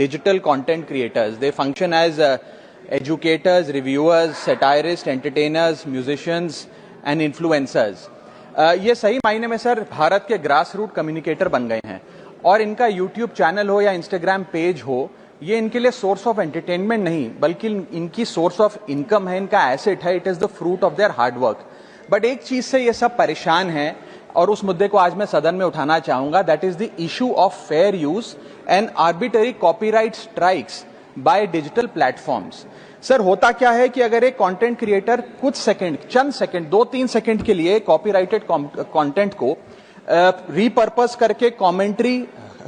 digital content creators. They function as educators, reviewers, satirists, entertainers, musicians and influencers. ये सही मायने में sir Bharat के ग्रास रूट कम्युनिकेटर बन गए हैं और इनका यूट्यूब चैनल हो या इंस्टाग्राम पेज हो, ये इनके लिए सोर्स ऑफ एंटरटेनमेंट नहीं बल्कि इनकी सोर्स ऑफ इनकम है, इनका एसेट है. It is the fruit of their hard work. But एक चीज से ये सब परेशान है और उस मुद्दे को आज मैं सदन में उठाना चाहूंगा. That is the issue of fair use and arbitrary copyright strikes by digital platforms. Sir होता क्या है कि अगर एक कंटेंट क्रिएटर कुछ सेकंड, चंद सेकंड, 2-3 सेकंड के लिए कॉपीराइटेड कंटेंट को रीपर्पस करके कमेंट्री,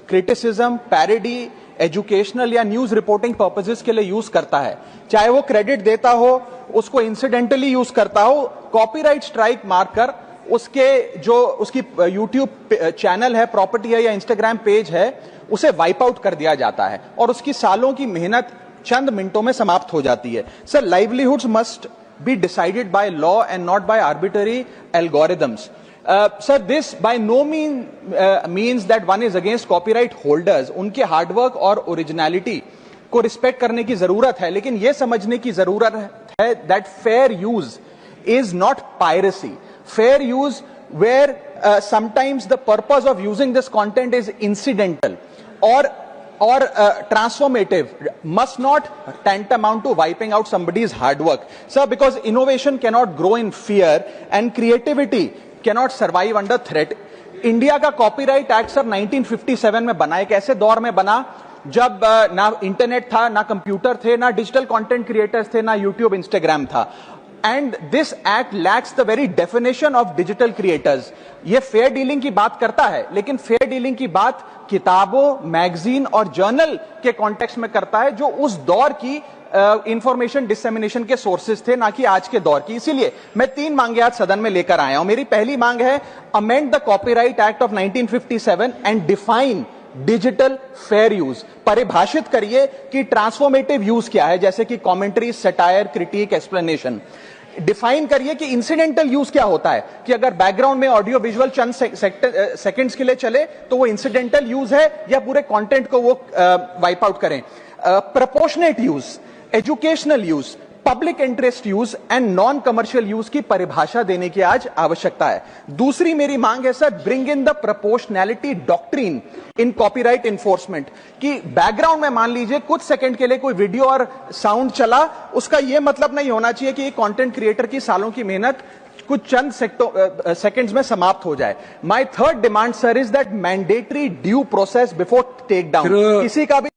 क्रिटिसिज्म, पैरोडी, एजुकेशनल या न्यूज रिपोर्टिंग पर्पसेस के लिए यूज करता है, चाहे वो क्रेडिट देता हो, उसको इंसिडेंटली यूज करता हो, कॉपीराइट स्ट्राइक मारकर उसके जो उसकी यूट्यूब चैनल है, प्रॉपर्टी है या इंस्टाग्राम पेज है, उसे वाइप आउट कर दिया जाता है और उसकी सालों की मेहनत चंद मिनटों में समाप्त हो जाती है. Sir, livelihoods must be decided by law and not by arbitrary algorithms. Sir, this by no means that one is against copyright holders. उनके हार्डवर्क और ओरिजिनलिटी को रिस्पेक्ट करने की जरूरत है, लेकिन यह समझने की जरूरत है that fair use is not piracy. Fair use where sometimes the purpose of using this content is incidental or transformative must not tantamount to wiping out somebody's hard work. Sir, because innovation cannot grow in fear and creativity cannot survive under threat. India का copyright act sir 1957 में बना. एक ऐसे दौर में बना जब ना इंटरनेट था, ना कंप्यूटर थे, ना डिजिटल कंटेंट क्रिएटर्स थे, ना यूट्यूब, इंस्टाग्राम था. And this act lakhs the very definition of digital creators. ये फेयर डीलिंग की बात करता है, लेकिन फेयर डीलिंग की बात किताबों, मैगजीन और जर्नल के कॉन्टेक्स्ट में करता है, जो उस दौर की इंफॉर्मेशन डिसेमिनेशन के सोर्सेज थे, ना कि आज के दौर की. इसीलिए मैं 3 मांगे आज सदन में लेकर आया हूं. मेरी पहली मांग है, amend the copyright act of 1957 and define digital fair use. परिभाषित करिए कि ट्रांसफॉर्मेटिव यूज क्या है, जैसे कि commentary, satire, critic, explanation. Define करिए कि इंसिडेंटल यूज क्या होता है, कि अगर बैकग्राउंड में ऑडियो विजुअल चंद सेकंड्स के लिए चले तो वो इंसिडेंटल यूज है या पूरे कंटेंट को वो वाइप आउट करें. Proportionate use, educational use, public interest use and non commercial use की परिभाषा देने की आज आवश्यकता है. दूसरी मेरी मांग है sir, bring in the proportionality doctrine in copyright enforcement. कि बैकग्राउंड में मान लीजिए कुछ सेकंड के लिए कोई वीडियो और साउंड चला, उसका यह मतलब नहीं होना चाहिए कि कंटेंट क्रिएटर की सालों की मेहनत कुछ चंद सेकंड्स में समाप्त हो जाए. My third demand sir is that mandatory due process before take down. किसी का भी